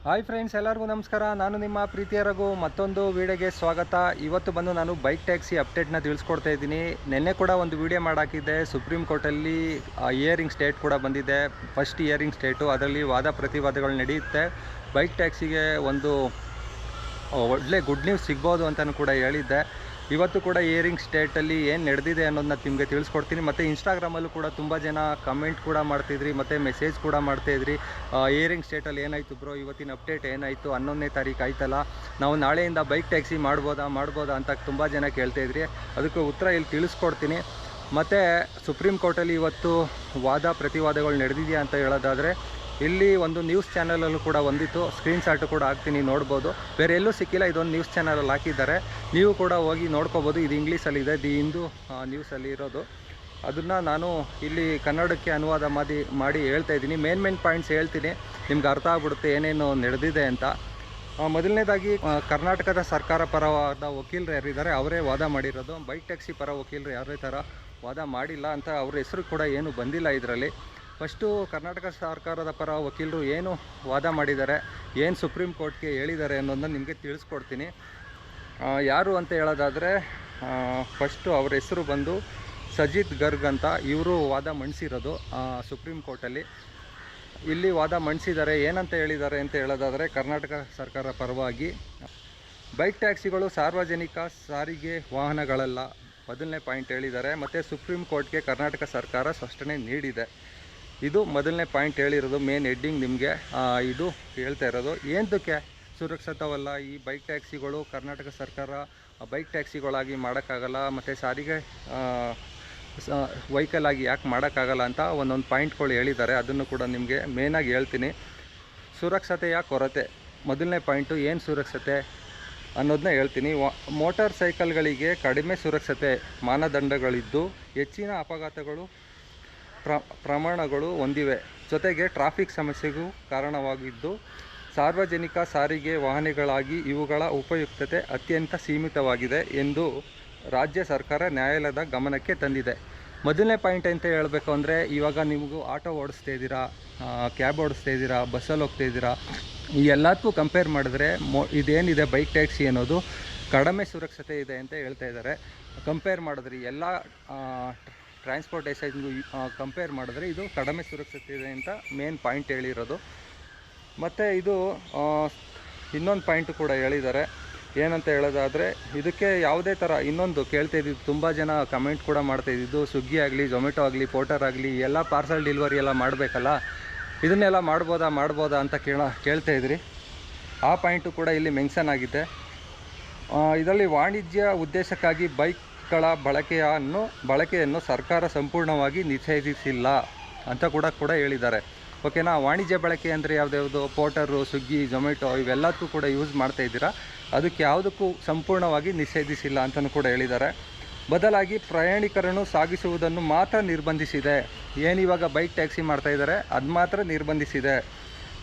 Hi friends, ಎಲ್ಲರಿಗೂ ನಮಸ್ಕಾರ. ನಾನು ನಿಮ್ಮ ಪ್ರೀತಿಯ ರಘು. ಮತ್ತೊಂದು ವೀಡಿಯೋಗೆ ಸ್ವಾಗತ. ಇವತ್ತು ಬಂದು ನಾನು ಬೈಕ್ ಟ್ಯಾಕ್ಸಿ ಅಪ್ಡೇಟ್ನ ತಿಳಿಸ್ಕೊಡ್ತಾ ಇದ್ದೀನಿ. ನಿನ್ನೆ ಕೂಡ ಒಂದು ವೀಡಿಯೋ ಮಾಡಾಕಿದ್ದೆ. ಸುಪ್ರೀಂ ಕೋರ್ಟಲ್ಲಿ ಹಿಯರಿಂಗ್ ಸ್ಟೇಟ್ ಕೂಡ ಬಂದಿದೆ, ಫಸ್ಟ್ ಹಿಯರಿಂಗ್ ಸ್ಟೇಟು. ಅದರಲ್ಲಿ ವಾದ ಪ್ರತಿವಾದಗಳು ನಡೆಯುತ್ತೆ. ಬೈಕ್ ಟ್ಯಾಕ್ಸಿಗೆ ಒಂದು ಒಳ್ಳೆ ಗುಡ್ ನ್ಯೂಸ್ ಸಿಗ್ಬೋದು ಅಂತಲೂ ಕೂಡ ಹೇಳಿದ್ದೆ. ಇವತ್ತು ಕೂಡ ಹಿಯರಿಂಗ್ ಸ್ಟೇಟಲ್ಲಿ ಏನು ನಡೆದಿದೆ ಅನ್ನೋದನ್ನ ನಿಮಗೆ ತಿಳಿಸ್ಕೊಡ್ತೀನಿ. ಮತ್ತು ಇನ್ಸ್ಟಾಗ್ರಾಮಲ್ಲೂ ಕೂಡ ತುಂಬ ಜನ ಕಮೆಂಟ್ ಕೂಡ ಮಾಡ್ತಿದ್ರಿ ಮತ್ತು ಮೆಸೇಜ್ ಕೂಡ ಮಾಡ್ತಾಯಿದ್ರಿ, ಹಿಯರಿಂಗ್ ಸ್ಟೇಟಲ್ಲಿ ಏನಾಯಿತು ಬ್ರೋ, ಇವತ್ತಿನ ಅಪ್ಡೇಟ್ ಏನಾಯಿತು, 11ನೇ ತಾರೀಕು ಆಯ್ತಲ್ಲ, ನಾವು ನಾಳೆಯಿಂದ ಬೈಕ್ ಟ್ಯಾಕ್ಸಿ ಮಾಡ್ಬೋದಾ ಅಂತ ತುಂಬ ಜನ ಕೇಳ್ತಾಯಿದ್ರಿ. ಅದಕ್ಕೆ ಉತ್ತರ ಇಲ್ಲಿ ತಿಳಿಸ್ಕೊಡ್ತೀನಿ. ಮತ್ತು ಸುಪ್ರೀಂ ಕೋರ್ಟಲ್ಲಿ ಇವತ್ತು ವಾದ ಪ್ರತಿವಾದಗಳು ನಡೆದಿದೆಯಾ ಅಂತ ಹೇಳೋದಾದರೆ, ಇಲ್ಲಿ ಒಂದು ನ್ಯೂಸ್ ಚಾನಲಲ್ಲೂ ಕೂಡ ಒಂದಿತ್ತು, ಸ್ಕ್ರೀನ್ಶಾಟು ಕೂಡ ಹಾಕ್ತೀನಿ, ನೋಡ್ಬೋದು. ಬೇರೆ ಎಲ್ಲೂ ಸಿಕ್ಕಿಲ್ಲ, ಇದೊಂದು ನ್ಯೂಸ್ ಚಾನಲಲ್ಲಿ ಹಾಕಿದ್ದಾರೆ, ನೀವು ಕೂಡ ಹೋಗಿ ನೋಡ್ಕೋಬೋದು. ಇದು ಇಂಗ್ಲೀಷಲ್ಲಿದೆ, ದಿ ಹಿಂದೂ ನ್ಯೂಸಲ್ಲಿ ಇರೋದು. ಅದನ್ನು ನಾನು ಇಲ್ಲಿ ಕನ್ನಡಕ್ಕೆ ಅನುವಾದ ಮಾಡಿ ಹೇಳ್ತಾ ಇದ್ದೀನಿ. ಮೇನ್ ಪಾಯಿಂಟ್ಸ್ ಹೇಳ್ತೀನಿ, ನಿಮ್ಗೆ ಅರ್ಥ ಆಗ್ಬಿಡುತ್ತೆ ಏನೇನು ನಡೆದಿದೆ ಅಂತ. ಮೊದಲನೇದಾಗಿ ಕರ್ನಾಟಕದ ಸರ್ಕಾರ ಪರವಾದ ವಕೀಲರು ಯಾರಿದ್ದಾರೆ ಅವರೇ ವಾದ ಮಾಡಿರೋದು. ಬೈಕ್ ಟ್ಯಾಕ್ಸಿ ಪರ ವಕೀಲರು ಯಾರೇ ಥರ ವಾದ ಮಾಡಿಲ್ಲ ಅಂತ ಅವ್ರ ಹೆಸರು ಕೂಡ ಏನು ಬಂದಿಲ್ಲ ಇದರಲ್ಲಿ. ಫಸ್ಟು ಕರ್ನಾಟಕ ಸರ್ಕಾರದ ಪರ ವಕೀಲರು ಏನು ವಾದ ಮಾಡಿದ್ದಾರೆ, ಏನು ಸುಪ್ರೀಂ ಕೋರ್ಟ್ಗೆ ಹೇಳಿದ್ದಾರೆ ಅನ್ನೋದನ್ನ ನಿಮಗೆ ತಿಳಿಸ್ಕೊಡ್ತೀನಿ. ಯಾರು ಅಂತ ಹೇಳೋದಾದರೆ, ಫಸ್ಟು ಅವ್ರ ಹೆಸರು ಬಂದು ಸಜಿತ್ ಗರ್ಗ್ ಅಂತ. ಇವರು ವಾದ ಮಂಡಿಸಿರೋದು ಸುಪ್ರೀಂ ಕೋರ್ಟಲ್ಲಿ. ಇಲ್ಲಿ ವಾದ ಮಂಡಿಸಿದ್ದಾರೆ. ಏನಂತ ಹೇಳಿದ್ದಾರೆ ಅಂತ ಹೇಳೋದಾದರೆ, ಕರ್ನಾಟಕ ಸರ್ಕಾರ ಪರವಾಗಿ ಬೈಕ್ ಟ್ಯಾಕ್ಸಿಗಳು ಸಾರ್ವಜನಿಕ ಸಾರಿಗೆ ವಾಹನಗಳಲ್ಲ, ಮೊದಲನೇ ಪಾಯಿಂಟ್ ಹೇಳಿದ್ದಾರೆ. ಮತ್ತು ಸುಪ್ರೀಂ ಕೋರ್ಟ್ಗೆ ಕರ್ನಾಟಕ ಸರ್ಕಾರ ಸ್ಪಷ್ಟನೆ ನೀಡಿದೆ. ಇದು ಮೊದಲನೇ ಪಾಯಿಂಟ್ ಹೇಳಿರೋದು, ಮೇನ್ ಹೆಡ್ಡಿಂಗ್ ನಿಮಗೆ ಇದು ಹೇಳ್ತಾ ಇರೋದು. ಏನಕ್ಕೆ ಸುರಕ್ಷಿತವಲ್ಲ ಈ ಬೈಕ್ ಟ್ಯಾಕ್ಸಿಗಳು, ಕರ್ನಾಟಕ ಸರ್ಕಾರ ಬೈಕ್ ಟ್ಯಾಕ್ಸಿಗಳಾಗಿ ಮಾಡೋಕ್ಕಾಗಲ್ಲ, ಮತ್ತು ಸಾರಿಗೆ ವೆಹಿಕಲ್ ಆಗಿ ಯಾಕೆ ಮಾಡೋಕ್ಕಾಗಲ್ಲ ಅಂತ ಒಂದೊಂದು ಪಾಯಿಂಟ್ಗಳು ಹೇಳಿದ್ದಾರೆ. ಅದನ್ನು ಕೂಡ ನಿಮಗೆ ಮೇನಾಗಿ ಹೇಳ್ತೀನಿ. ಸುರಕ್ಷತೆಯ ಕೊರತೆ ಮೊದಲನೇ ಪಾಯಿಂಟು. ಏನು ಸುರಕ್ಷತೆ ಅನ್ನೋದನ್ನ ಹೇಳ್ತೀನಿ. ಮೋಟಾರ್ ಸೈಕಲ್ಗಳಿಗೆ ಕಡಿಮೆ ಸುರಕ್ಷತೆ ಮಾನದಂಡಗಳಿದ್ದು ಹೆಚ್ಚಿನ ಅಪಘಾತಗಳು ಪ್ರಮಾಣಗಳು ಹೊಂದಿವೆ. ಜೊತೆಗೆ ಟ್ರಾಫಿಕ್ ಸಮಸ್ಯೆಗೂ ಕಾರಣವಾಗಿದ್ದು, ಸಾರ್ವಜನಿಕ ಸಾರಿಗೆ ವಾಹನಗಳಾಗಿ ಇವುಗಳ ಉಪಯುಕ್ತತೆ ಅತ್ಯಂತ ಸೀಮಿತವಾಗಿದೆ ಎಂದು ರಾಜ್ಯ ಸರ್ಕಾರ ನ್ಯಾಯಾಲಯದ ಗಮನಕ್ಕೆ ತಂದಿದೆ. ಮೊದಲನೇ ಪಾಯಿಂಟ್ ಅಂತ ಹೇಳಬೇಕು ಅಂದರೆ, ಇವಾಗ ನಿಮಗೂ ಆಟೋ ಓಡಿಸ್ತಾ ಇದ್ದೀರಾ, ಕ್ಯಾಬ್ ಓಡಿಸ್ತಾ ಇದ್ದೀರಾ, ಬಸ್ಸಲ್ಲಿ ಹೋಗ್ತಾ ಇದ್ದೀರಾ, ಈ ಎಲ್ಲದಕ್ಕೂ ಕಂಪೇರ್ ಮಾಡಿದ್ರೆ ಇದೇನಿದೆ ಬೈಕ್ ಟ್ಯಾಕ್ಸಿ ಅನ್ನೋದು ಕಡಿಮೆ ಸುರಕ್ಷತೆ ಇದೆ ಅಂತ ಹೇಳ್ತಾ ಇದ್ದಾರೆ. ಕಂಪೇರ್ ಮಾಡಿದ್ರೆ ಎಲ್ಲ ಟ್ರಾನ್ಸ್ಪೋರ್ಟೇಷನ್ಗೂ ಕಂಪೇರ್ ಮಾಡಿದ್ರೆ ಇದು ಕಡಿಮೆ ಸುರಕ್ಷತೆ ಇದೆ ಅಂತ ಮೇನ್ ಪಾಯಿಂಟ್ ಹೇಳಿರೋದು. ಮತ್ತು ಇದು ಇನ್ನೊಂದು ಪಾಯಿಂಟು ಕೂಡ ಹೇಳಿದ್ದಾರೆ. ಏನಂತ ಹೇಳೋದಾದರೆ, ಇದಕ್ಕೆ ಯಾವುದೇ ಥರ ಇನ್ನೊಂದು ಕೇಳ್ತಾಯಿದ್ದು, ತುಂಬ ಜನ ಕಮೆಂಟ್ ಕೂಡ ಮಾಡ್ತಾಯಿದ್ದು, ಸ್ವಿಗ್ಗಿ ಆಗಲಿ, ಝೊಮ್ಯಾಟೊ ಆಗಲಿ, ಪೋರ್ಟರ್ ಆಗಲಿ, ಎಲ್ಲ ಪಾರ್ಸಲ್ ಡೆಲಿವರಿ ಎಲ್ಲ ಮಾಡಬೇಕಲ್ಲ, ಇದನ್ನೆಲ್ಲ ಮಾಡ್ಬೋದಾ ಅಂತ ಕೇಳ್ತಾಯಿದ್ರಿ. ಆ ಪಾಯಿಂಟು ಕೂಡ ಇಲ್ಲಿ ಮೆನ್ಷನ್ ಆಗಿದೆ. ಇದರಲ್ಲಿ ವಾಣಿಜ್ಯ ಉದ್ದೇಶಕ್ಕಾಗಿ ಬೈಕ್ಗಳ ಬಳಕೆಯನ್ನು ಸರ್ಕಾರ ಸಂಪೂರ್ಣವಾಗಿ ನಿಷೇಧಿಸಿಲ್ಲ ಅಂತ ಕೂಡ ಹೇಳಿದ್ದಾರೆ. ಓಕೆನಾ. ವಾಣಿಜ್ಯ ಬಳಕೆ ಅಂದರೆ ಯಾವ್ದು, ಪೋರ್ಟರು, ಸ್ವಿಗ್ಗಿ, ಝೊಮ್ಯಾಟೊ ಇವೆಲ್ಲದಕ್ಕೂ ಕೂಡ ಯೂಸ್ ಮಾಡ್ತಾಯಿದ್ದೀರಾ, ಅದಕ್ಕೆ ಯಾವುದಕ್ಕೂ ಸಂಪೂರ್ಣವಾಗಿ ನಿಷೇಧಿಸಿಲ್ಲ ಅಂತಲೂ ಕೂಡ ಹೇಳಿದ್ದಾರೆ. ಬದಲಾಗಿ ಪ್ರಯಾಣಿಕರನ್ನು ಸಾಗಿಸುವುದನ್ನು ಮಾತ್ರ ನಿರ್ಬಂಧಿಸಿದೆ. ಏನಿವಾಗ ಬೈಕ್ ಟ್ಯಾಕ್ಸಿ ಮಾಡ್ತಾಯಿದ್ದಾರೆ ಅದು ಮಾತ್ರ ನಿರ್ಬಂಧಿಸಿದೆ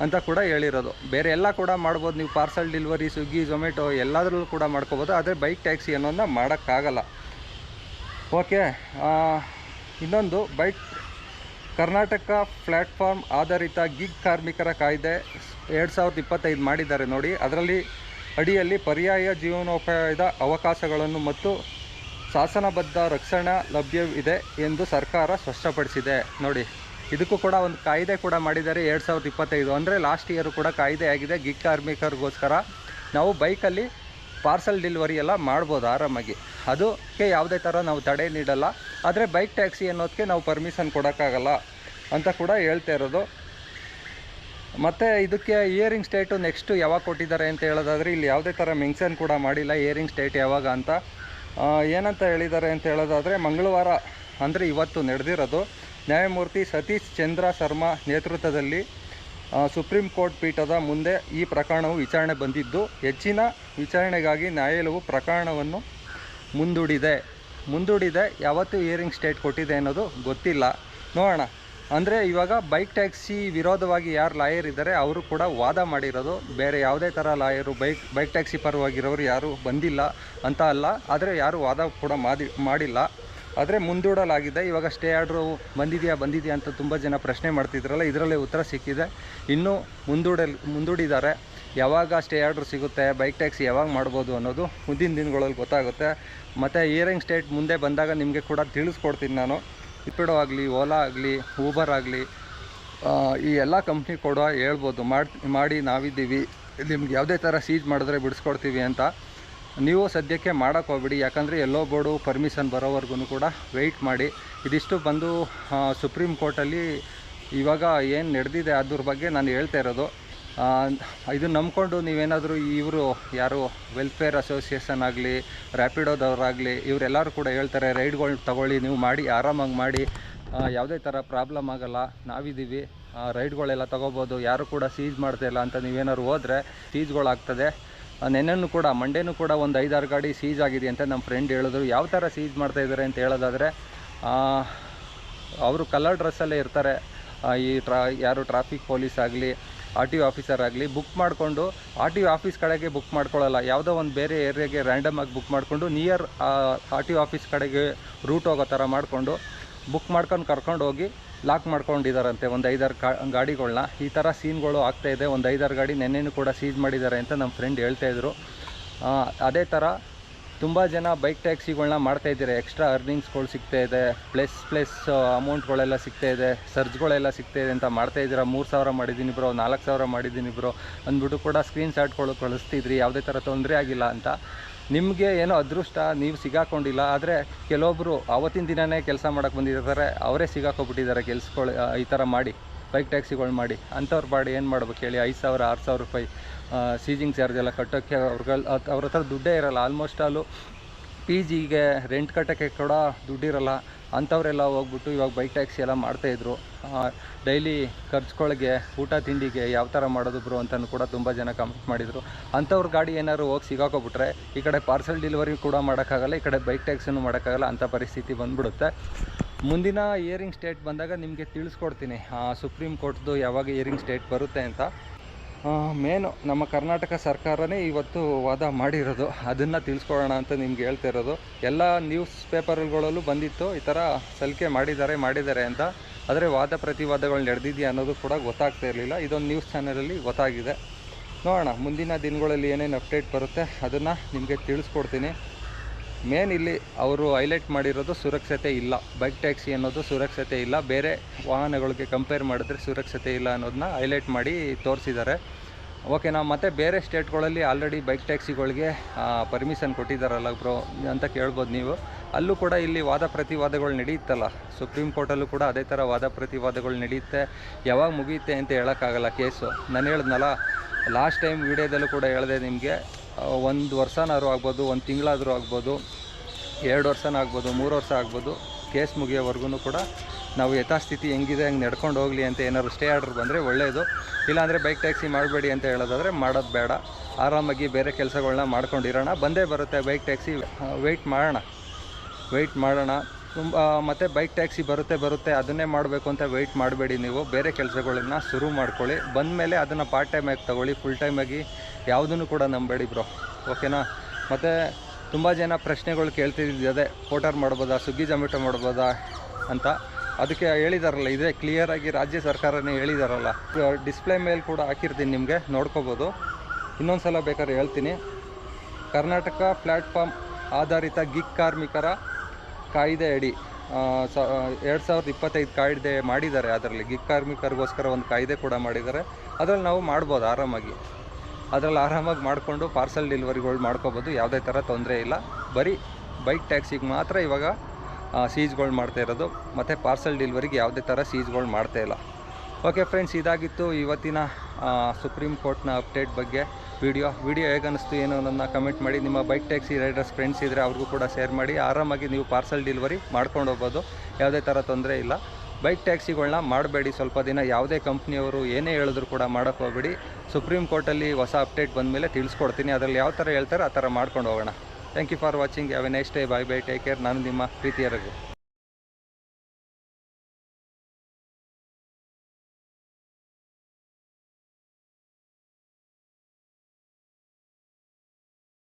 ಅಂತ ಕೂಡ ಹೇಳಿರೋದು. ಬೇರೆ ಎಲ್ಲ ಕೂಡ ಮಾಡ್ಬೋದು, ನೀವು ಪಾರ್ಸಲ್ ಡೆಲಿವರಿ, ಸ್ವಿಗ್ಗಿ, ಝೊಮ್ಯಾಟೊ ಎಲ್ಲದರಲ್ಲೂ ಕೂಡ ಮಾಡ್ಕೋಬೋದು, ಆದರೆ ಬೈಕ್ ಟ್ಯಾಕ್ಸಿ ಅನ್ನೋದನ್ನ ಮಾಡೋಕ್ಕಾಗಲ್ಲ. ಓಕೆ. ಇನ್ನೊಂದು ಕರ್ನಾಟಕ ಪ್ಲ್ಯಾಟ್ಫಾರ್ಮ್ ಆಧಾರಿತ ಗಿಗ್ ಕಾರ್ಮಿಕರ ಕಾಯ್ದೆ 2025 ಮಾಡಿದ್ದಾರೆ ನೋಡಿ. ಅದರಲ್ಲಿ ಅಡಿಯಲ್ಲಿ ಪರ್ಯಾಯ ಜೀವನೋಪಾಯದ ಅವಕಾಶಗಳನ್ನು ಮತ್ತು ಶಾಸನಬದ್ಧ ರಕ್ಷಣಾ ಲಭ್ಯವಿದೆ ಎಂದು ಸರ್ಕಾರ ಸ್ಪಷ್ಟಪಡಿಸಿದೆ ನೋಡಿ. ಇದಕ್ಕೂ ಕೂಡ ಒಂದು ಕಾಯ್ದೆ ಕೂಡ ಮಾಡಿದ್ದಾರೆ 2025. ಅಂದರೆ ಲಾಸ್ಟ್ ಇಯರು ಕೂಡ ಕಾಯ್ದೆ ಆಗಿದೆ. ಗಿಗ್ ಕಾರ್ಮಿಕರಿಗೋಸ್ಕರ ನಾವು ಬೈಕಲ್ಲಿ ಪಾರ್ಸಲ್ ಡೆಲಿವರಿ ಎಲ್ಲ ಮಾಡ್ಬೋದು ಆರಾಮಾಗಿ, ಅದಕ್ಕೆ ಯಾವುದೇ ಥರ ನಾವು ತಡೆ ನೀಡಲ್ಲ. ಆದರೆ ಬೈಕ್ ಟ್ಯಾಕ್ಸಿ ಅನ್ನೋದಕ್ಕೆ ನಾವು ಪರ್ಮಿಷನ್ ಕೊಡೋಕ್ಕಾಗಲ್ಲ ಅಂತ ಕೂಡ ಹೇಳ್ತಾ ಇರೋದು. ಮತ್ತು ಇದಕ್ಕೆ ಹಿಯರಿಂಗ್ ಸ್ಟೇಟು ನೆಕ್ಸ್ಟು ಯಾವಾಗ ಕೊಟ್ಟಿದ್ದಾರೆ ಅಂತ ಹೇಳೋದಾದರೆ, ಇಲ್ಲಿ ಯಾವುದೇ ಥರ ಮೆನ್ಷನ್ ಕೂಡ ಮಾಡಿಲ್ಲ ಹಿಯರಿಂಗ್ ಸ್ಟೇಟ್ ಯಾವಾಗ ಅಂತ. ಏನಂತ ಹೇಳಿದ್ದಾರೆ ಅಂತ ಹೇಳೋದಾದರೆ, ಮಂಗಳವಾರ ಅಂದರೆ ಇವತ್ತು ನಡೆದಿರೋದು, ನ್ಯಾಯಮೂರ್ತಿ ಸತೀಶ್ ಚಂದ್ರ ಶರ್ಮಾ ನೇತೃತ್ವದಲ್ಲಿ ಸುಪ್ರೀಂ ಕೋರ್ಟ್ ಪೀಠದ ಮುಂದೆ ಈ ಪ್ರಕರಣವು ವಿಚಾರಣೆ ಬಂದಿದ್ದು, ಹೆಚ್ಚಿನ ವಿಚಾರಣೆಗಾಗಿ ನ್ಯಾಯಾಲಯವು ಪ್ರಕರಣವನ್ನು ಮುಂದೂಡಿದೆ. ಯಾವತ್ತು ಹಿಯರಿಂಗ್ ಸ್ಟೇಟ್ ಕೊಟ್ಟಿದೆ ಅನ್ನೋದು ಗೊತ್ತಿಲ್ಲ, ನೋಡೋಣ. ಅಂದರೆ ಇವಾಗ ಬೈಕ್ ಟ್ಯಾಕ್ಸಿ ವಿರೋಧವಾಗಿ ಯಾರು ಲಾಯರ್ ಇದ್ದಾರೆ ಅವರು ಕೂಡ ವಾದ ಮಾಡಿರೋದು, ಬೇರೆ ಯಾವುದೇ ಥರ ಲಾಯರು ಬೈಕ್ ಟ್ಯಾಕ್ಸಿ ಪರವಾಗಿರೋರು ಯಾರೂ ಬಂದಿಲ್ಲ ಅಂತ ಅಲ್ಲ, ಆದರೆ ಯಾರು ವಾದ ಕೂಡ ಮಾಡಿಲ್ಲ. ಆದರೆ ಮುಂದೂಡಲಾಗಿದೆ. ಇವಾಗ ಸ್ಟೇ ಆರ್ಡ್ರು ಬಂದಿದೆಯಾ ಅಂತ ತುಂಬ ಜನ ಪ್ರಶ್ನೆ ಮಾಡ್ತಿದ್ರಲ್ಲ, ಇದರಲ್ಲೇ ಉತ್ತರ ಸಿಕ್ಕಿದೆ. ಇನ್ನೂ ಮುಂದೂಡಿದ್ದಾರೆ. ಯಾವಾಗ ಸ್ಟೇ ಆರ್ಡ್ರ್ ಸಿಗುತ್ತೆ, ಬೈಕ್ ಟ್ಯಾಕ್ಸಿ ಯಾವಾಗ ಮಾಡ್ಬೋದು ಅನ್ನೋದು ಮುಂದಿನ ದಿನಗಳಲ್ಲಿ ಗೊತ್ತಾಗುತ್ತೆ. ಮತ್ತು ಹಿಯರಿಂಗ್ ಸ್ಟೇಟ್ ಮುಂದೆ ಬಂದಾಗ ನಿಮಗೆ ಕೂಡ ತಿಳಿಸ್ಕೊಡ್ತೀನಿ ನಾನು. ರಿಪಿಡೋ ಆಗಲಿ, ಓಲಾ ಆಗಲಿ, ಊಬರ್ ಆಗಲಿ, ಈ ಎಲ್ಲ ಕಂಪ್ನಿ ಕೂಡ ಹೇಳ್ಬೋದು ಮಾಡಿ ನಾವಿದ್ದೀವಿ, ನಿಮ್ಗೆ ಯಾವುದೇ ಥರ ಸೀಜ್ ಮಾಡಿದ್ರೆ ಬಿಡಿಸ್ಕೊಡ್ತೀವಿ ಅಂತ. ನೀವು ಸದ್ಯಕ್ಕೆ ಮಾಡೋಕ್ಕೆ ಹೋಗ್ಬಿಡಿ, ಯಾಕಂದರೆ ಎಲ್ಲೋ ಬೋರ್ಡು ಪರ್ಮಿಷನ್ ಬರೋವರೆಗೂ ಕೂಡ ವೆಯ್ಟ್ ಮಾಡಿ. ಇದಿಷ್ಟು ಬಂದು ಸುಪ್ರೀಂ ಕೋರ್ಟಲ್ಲಿ ಇವಾಗ ಏನು ನಡೆದಿದೆ ಅದ್ರ ಬಗ್ಗೆ ನಾನು ಹೇಳ್ತಾ ಇರೋದು. ಇದನ್ನು ನಂಬ್ಕೊಂಡು ನೀವೇನಾದರೂ ಇವರು ಯಾರು ವೆಲ್ಫೇರ್ ಅಸೋಸಿಯೇಷನ್ ಆಗಲಿ, ರ್ಯಾಪಿಡೋದವರಾಗಲಿ, ಇವರೆಲ್ಲರೂ ಕೂಡ ಹೇಳ್ತಾರೆ ರೈಡ್ಗಳು ತಗೊಳ್ಳಿ, ನೀವು ಮಾಡಿ, ಆರಾಮಾಗಿ ಮಾಡಿ, ಯಾವುದೇ ಥರ ಪ್ರಾಬ್ಲಮ್ ಆಗೋಲ್ಲ, ನಾವಿದ್ದೀವಿ, ರೈಡ್ಗಳೆಲ್ಲ ತೊಗೋಬೋದು, ಯಾರು ಕೂಡ ಸೀಜ್ ಮಾಡ್ತಾಯಿಲ್ಲ ಅಂತ ನೀವೇನಾದ್ರು ಹೋದರೆ ಸೀಜ್ಗಳಾಗ್ತದೆ. ನೆನ್ನೆನೂ ಕೂಡ ಮಂಡೇನೂ ಕೂಡ ಒಂದು 5-6 ಗಾಡಿ ಸೀಜ್ ಆಗಿದೆ ಅಂತ ನಮ್ಮ ಫ್ರೆಂಡ್ ಹೇಳಿದ್ರು. ಯಾವ ಥರ ಸೀಜ್ ಮಾಡ್ತಾಯಿದ್ದಾರೆ ಅಂತ ಹೇಳೋದಾದರೆ, ಅವರು ಕಲರ್ ಡ್ರೆಸ್ಸಲ್ಲೇ ಇರ್ತಾರೆ. ಯಾರು ಟ್ರಾಫಿಕ್ ಪೊಲೀಸ್ ಆಗಲಿ, RTO ಆಫೀಸರ್ ಆಗಲಿ ಬುಕ್ ಮಾಡಿಕೊಂಡು RTO ಆಫೀಸ್ ಕಡೆಗೆ ಬುಕ್ ಮಾಡ್ಕೊಳ್ಳಲ್ಲ, ಯಾವುದೋ ಒಂದು ಬೇರೆ ಏರಿಯಾಗೆ ರ್ಯಾಂಡಮಾಗಿ ಬುಕ್ ಮಾಡಿಕೊಂಡು ನಿಯರ್ RTO ಆಫೀಸ್ ಕಡೆಗೆ ರೂಟ್ ಹೋಗೋ ಥರ ಮಾಡಿಕೊಂಡು ಬುಕ್ ಮಾಡ್ಕೊಂಡು ಕರ್ಕೊಂಡು ಹೋಗಿ ಲಾಕ್ ಮಾಡ್ಕೊಂಡಿದ್ದಾರಂತೆ ಒಂದು 5-6 ಗಾಡಿಗಳನ್ನ. ಈ ಥರ ಸೀನ್ಗಳು ಆಗ್ತಾಯಿದೆ. ಒಂದು 5-6 ಗಾಡಿ ನೆನ್ನೆನೂ ಕೂಡ ಸೀಜ್ ಮಾಡಿದ್ದಾರೆ ಅಂತ ನಮ್ಮ ಫ್ರೆಂಡ್ ಹೇಳ್ತಾಯಿದ್ರು. ಅದೇ ಥರ ತುಂಬ ಜನ ಬೈಕ್ ಟ್ಯಾಕ್ಸಿಗಳನ್ನ ಮಾಡ್ತಾಯಿದ್ದಾರೆ. ಎಕ್ಸ್ಟ್ರಾ ಅರ್ನಿಂಗ್ಸ್ಗಳು ಸಿಗ್ತಾಯಿದೆ, ಪ್ಲಸ್ ಅಮೌಂಟ್ಗಳೆಲ್ಲ ಸಿಗ್ತಾಯಿದೆ, ಸರ್ಜ್ಗಳೆಲ್ಲ ಸಿಗ್ತಾಯಿದೆ ಅಂತ ಮಾಡ್ತಾಯಿದ್ದೀರಾ. 3,000 ಮಾಡಿದ್ದೀನಿ ಬ್ರೋ, 4,000 ಮಾಡಿದ್ದೀನಿ ಬ್ರೋ ಅಂದ್ಬಿಟ್ಟು ಕೂಡ ಸ್ಕ್ರೀನ್ಶಾಟ್ಗಳು ಕಳಿಸ್ತಿದ್ರಿ, ಯಾವುದೇ ಥರ ತೊಂದರೆ ಆಗಿಲ್ಲ ಅಂತ. ನಿಮಗೆ ಏನೋ ಅದೃಷ್ಟ, ನೀವು ಸಿಗಾಕೊಂಡಿಲ್ಲ. ಆದರೆ ಕೆಲವೊಬ್ಬರು ಆವತ್ತಿನ ದಿನವೇ ಕೆಲಸ ಮಾಡೋಕ್ಕೆ ಬಂದಿರ್ತಾರೆ, ಅವರೇ ಸಿಗಾಕೊಬಿಟ್ಟಿದ್ದಾರೆ ಕೆಲ್ಸಗಳು ಈ ಥರ ಮಾಡಿ, ಬೈಕ್ ಟ್ಯಾಕ್ಸಿಗಳು ಮಾಡಿ. ಅಂಥವ್ರ ಬಾಡಿ ಏನು ಮಾಡ್ಬೇಕು ಹೇಳಿ? 5,000-6,000 ರೂಪಾಯಿ ಸೀಜಿಂಗ್ ಚಾರ್ಜ್ ಎಲ್ಲ ಕಟ್ಟೋಕ್ಕೆ ಅವ್ರ ಹತ್ರ ದುಡ್ಡೇ ಇರೋಲ್ಲ. ಆಲ್ಮೋಸ್ಟ್ ಆಲು PGಗೆ ರೆಂಟ್ ಕಟ್ಟೋಕ್ಕೆ ಕೂಡ ದುಡ್ಡಿರೋಲ್ಲ. ಅಂಥವರೆಲ್ಲ ಹೋಗ್ಬಿಟ್ಟು ಇವಾಗ ಬೈಕ್ ಟ್ಯಾಕ್ಸಿ ಎಲ್ಲ ಮಾಡ್ತಾಯಿದ್ರು. ಡೈಲಿ ಖರ್ಚುಗಳಿಗೆ, ಊಟ ತಿಂಡಿಗೆ ಯಾವ ಥರ ಮಾಡೋದು ಬ್ರೋ ಅಂತಲೂ ಕೂಡ ತುಂಬ ಜನ ಕಮೆಂಟ್ ಮಾಡಿದರು. ಅಂಥವ್ರ ಗಾಡಿ ಏನಾದ್ರು ಹೋಗಿ ಸಿಗಾಕೊಬಿಟ್ರೆ ಈ ಕಡೆ ಪಾರ್ಸಲ್ ಡೆಲಿವರಿ ಕೂಡ ಮಾಡೋಕ್ಕಾಗಲ್ಲ, ಈ ಕಡೆ ಬೈಕ್ ಟ್ಯಾಕ್ಸಿನೂ ಮಾಡೋಕ್ಕಾಗಲ್ಲ. ಅಂಥ ಪರಿಸ್ಥಿತಿ ಬಂದ್ಬಿಡುತ್ತೆ. ಮುಂದಿನ ಹಿಯರಿಂಗ್ ಸ್ಟೇಟ್ ಬಂದಾಗ ನಿಮಗೆ ತಿಳಿಸ್ಕೊಡ್ತೀನಿ ಸುಪ್ರೀಂ ಕೋರ್ಟ್ದು ಯಾವಾಗ ಹಿಯರಿಂಗ್ ಸ್ಟೇಟ್ ಬರುತ್ತೆ ಅಂತ. ಮೇನು ನಮ್ಮ ಕರ್ನಾಟಕ ಸರ್ಕಾರನೇ ಇವತ್ತು ವಾದ ಮಾಡಿರೋದು, ಅದನ್ನು ತಿಳಿಸ್ಕೊಡೋಣ ಅಂತ ನಿಮ್ಗೆ ಹೇಳ್ತಾ ಇರೋದು. ಎಲ್ಲ ನ್ಯೂಸ್ ಪೇಪರ್ಗಳಲ್ಲೂ ಬಂದಿತ್ತು ಈ ಥರ ಸಲಿಕೆ ಮಾಡಿದ್ದಾರೆ ಅಂತ. ಆದರೆ ವಾದ ಪ್ರತಿವಾದಗಳು ನಡೆದಿದೆಯಾ ಅನ್ನೋದು ಕೂಡ ಗೊತ್ತಾಗ್ತಾ ಇರಲಿಲ್ಲ. ಇದೊಂದು ನ್ಯೂಸ್ ಚಾನಲಲ್ಲಿ ಗೊತ್ತಾಗಿದೆ. ನೋಡೋಣ ಮುಂದಿನ ದಿನಗಳಲ್ಲಿ ಏನೇನು ಅಪ್ಡೇಟ್ ಬರುತ್ತೆ ಅದನ್ನು ನಿಮಗೆ ತಿಳಿಸ್ಕೊಡ್ತೀನಿ. ಮೇನ್ ಇಲ್ಲಿ ಅವರು ಹೈಲೈಟ್ ಮಾಡಿರೋದು ಸುರಕ್ಷತೆ ಇಲ್ಲ, ಬೈಕ್ ಟ್ಯಾಕ್ಸಿ ಅನ್ನೋದು ಸುರಕ್ಷತೆ ಇಲ್ಲ, ಬೇರೆ ವಾಹನಗಳಿಗೆ ಕಂಪೇರ್ ಮಾಡಿದ್ರೆ ಸುರಕ್ಷತೆ ಇಲ್ಲ ಅನ್ನೋದನ್ನ ಹೈಲೈಟ್ ಮಾಡಿ ತೋರಿಸಿದ್ದಾರೆ. ಓಕೆನಾ? ಮತ್ತು ಬೇರೆ ಸ್ಟೇಟ್ಗಳಲ್ಲಿ ಆಲ್ರೆಡಿ ಬೈಕ್ ಟ್ಯಾಕ್ಸಿಗಳಿಗೆ ಪರ್ಮಿಷನ್ ಕೊಟ್ಟಿದ್ದಾರಲ್ಲ ಬ್ರೋ ಅಂತ ಕೇಳ್ಬೋದು ನೀವು. ಅಲ್ಲೂ ಕೂಡ ಇಲ್ಲಿ ವಾದ ಪ್ರತಿವಾದಗಳು ನಡೆಯುತ್ತಲ್ಲ, ಸುಪ್ರೀಂ ಕೋರ್ಟಲ್ಲೂ ಕೂಡ ಅದೇ ಥರ ವಾದ ಪ್ರತಿವಾದಗಳು ನಡೆಯುತ್ತೆ. ಯಾವಾಗ ಮುಗಿಯುತ್ತೆ ಅಂತ ಹೇಳೋಕ್ಕಾಗಲ್ಲ ಕೇಸು. ನಾನು ಹೇಳಿದ್ನಲ್ಲ ಲಾಸ್ಟ್ ಟೈಮ್ ವೀಡಿಯೋದಲ್ಲೂ ಕೂಡ ಹೇಳಿದೆ ನಿಮಗೆ, 1 ವರ್ಷನಾದ್ರೂ ಆಗ್ಬೋದು, 1 ತಿಂಗಳಾದರೂ ಆಗ್ಬೋದು, 2 ವರ್ಷನ ಆಗ್ಬೋದು, 3 ವರ್ಷ ಆಗ್ಬೋದು. ಕೇಸ್ ಮುಗಿಯೋವರೆಗೂ ಕೂಡ ನಾವು ಯಥಾಸ್ಥಿತಿ ಹೆಂಗಿದೆ ಹಂಗೆ ನಡ್ಕೊಂಡು ಹೋಗಲಿ ಅಂತ ಏನಾದ್ರು ಸ್ಟೇ ಆರ್ಡ್ರ್ ಬಂದರೆ ಒಳ್ಳೆಯದು. ಇಲ್ಲಾಂದರೆ ಬೈಕ್ ಟ್ಯಾಕ್ಸಿ ಮಾಡಬೇಡಿ ಅಂತ ಹೇಳೋದಾದರೆ ಮಾಡೋದು ಬೇಡ, ಆರಾಮಾಗಿ ಬೇರೆ ಕೆಲಸಗಳನ್ನ ಮಾಡ್ಕೊಂಡಿರೋಣ. ಬಂದೇ ಬರುತ್ತೆ ಬೈಕ್ ಟ್ಯಾಕ್ಸಿ, ವೆಯ್ಟ್ ಮಾಡೋಣ ಮತ್ತು ಬೈಕ್ ಟ್ಯಾಕ್ಸಿ ಬರುತ್ತೆ ಅದನ್ನೇ ಮಾಡಬೇಕು ಅಂತ ವೆಯ್ಟ್ ಮಾಡಬೇಡಿ. ನೀವು ಬೇರೆ ಕೆಲಸಗಳನ್ನ ಶುರು ಮಾಡ್ಕೊಳ್ಳಿ. ಬಂದಮೇಲೆ ಅದನ್ನು ಪಾರ್ಟ್ ಟೈಮ್ ಆಗಿ ತೊಗೊಳ್ಳಿ, ಫುಲ್ ಟೈಮ್ ಆಗಿ ಯಾವುದನ್ನು ಕೂಡ ನಂಬೇಡಿ ಬ್ರೋ. ಓಕೆನಾ? ಮತ್ತು ತುಂಬ ಜನ ಪ್ರಶ್ನೆಗಳು ಕೇಳ್ತಿದ್ದೆ, ಅದೇ ಪೋಟರ್ ಮಾಡ್ಬೋದಾ, ಸ್ವಿಗ್ಗಿ ಜೊಮ್ಯಾಟೊ ಮಾಡ್ಬೋದಾ ಅಂತ. ಅದಕ್ಕೆ ಹೇಳಿದಾರಲ್ಲ, ಇದೇ ಕ್ಲಿಯರಾಗಿ ರಾಜ್ಯ ಸರ್ಕಾರನೇ ಹೇಳಿದಾರಲ್ಲ. ಡಿಸ್ಪ್ಲೇ ಮೇಲೆ ಕೂಡ ಹಾಕಿರ್ತೀನಿ, ನಿಮಗೆ ನೋಡ್ಕೋಬೋದು. ಇನ್ನೊಂದು ಸಲ ಬೇಕಾದ್ರೆ ಹೇಳ್ತೀನಿ. ಕರ್ನಾಟಕ ಪ್ಲ್ಯಾಟ್ಫಾರ್ಮ್ ಆಧಾರಿತ ಗಿಗ್ ಕಾರ್ಮಿಕರ ಕಾಯ್ದೆ ಅಡಿ 2025 ಕಾಯ್ದೆ ಮಾಡಿದ್ದಾರೆ. ಅದರಲ್ಲಿ ಗಿಗ್ ಕಾರ್ಮಿಕರಿಗೋಸ್ಕರ ಒಂದು ಕಾಯ್ದೆ ಕೂಡ ಮಾಡಿದ್ದಾರೆ. ಅದರಲ್ಲಿ ನಾವು ಮಾಡ್ಬೋದು ಆರಾಮಾಗಿ, ಮಾಡಿಕೊಂಡು ಪಾರ್ಸಲ್ ಡೆಲಿವರಿಗಳು ಮಾಡ್ಕೋಬೋದು, ಯಾವುದೇ ಥರ ತೊಂದರೆ ಇಲ್ಲ. ಬರೀ ಬೈಕ್ ಟ್ಯಾಕ್ಸಿಗೆ ಮಾತ್ರ ಇವಾಗ ಸೀಜ್ಗಳು ಮಾಡ್ತಾ ಇರೋದು, ಮತ್ತು ಪಾರ್ಸಲ್ ಡೆಲಿವರಿಗೆ ಯಾವುದೇ ಥರ ಸೀಜ್ಗಳು ಮಾಡ್ತಾಯಿಲ್ಲ. ಓಕೆ ಫ್ರೆಂಡ್ಸ್, ಇದಾಗಿತ್ತು ಇವತ್ತಿನ ಸುಪ್ರೀಂ ಕೋರ್ಟ್ನ ಅಪ್ಡೇಟ್ ಬಗ್ಗೆ ವಿಡಿಯೋ ಹೇಗೆ ಅನ್ನಿಸ್ತು ಏನೋ ನನ್ನ ಕಮೆಂಟ್ ಮಾಡಿ. ನಿಮ್ಮ ಬೈಕ್ ಟ್ಯಾಕ್ಸಿ ರೈಡರ್ಸ್ ಫ್ರೆಂಡ್ಸ್ ಇದ್ದರೆ ಅವ್ರಿಗೂ ಕೂಡ ಶೇರ್ ಮಾಡಿ. ಆರಾಮಾಗಿ ನೀವು ಪಾರ್ಸಲ್ ಡೆಲಿವರಿ ಮಾಡ್ಕೊಂಡು ಹೋಗ್ಬೋದು, ಯಾವುದೇ ಥರ ತೊಂದರೆ ಇಲ್ಲ. ಬೈಕ್ ಟ್ಯಾಕ್ಸಿಗಳನ್ನ ಮಾಡಬೇಡಿ ಸ್ವಲ್ಪ ದಿನ. ಯಾವುದೇ ಕಂಪ್ನಿಯವರು ಏನೇ ಹೇಳಿದ್ರು ಕೂಡ ಮಾಡೋಕ್ಕೆ ಹೋಗಬೇಡಿ. ಸುಪ್ರೀಂ ಕೋರ್ಟಲ್ಲಿ ಹೊಸ ಅಪ್ಡೇಟ್ ಬಂದಮೇಲೆ ತಿಳಿಸ್ಕೊಡ್ತೀನಿ, ಅದರಲ್ಲಿ ಯಾವ ಥರ ಹೇಳ್ತಾರೆ ಆ ಥರ ಮಾಡ್ಕೊಂಡು ಹೋಗೋಣ. Thank you for watching. Have a nice day. Bye take care. ನಾನು ನಿಮ್ಮ ಪ್ರೀತಿಯ ರಘು.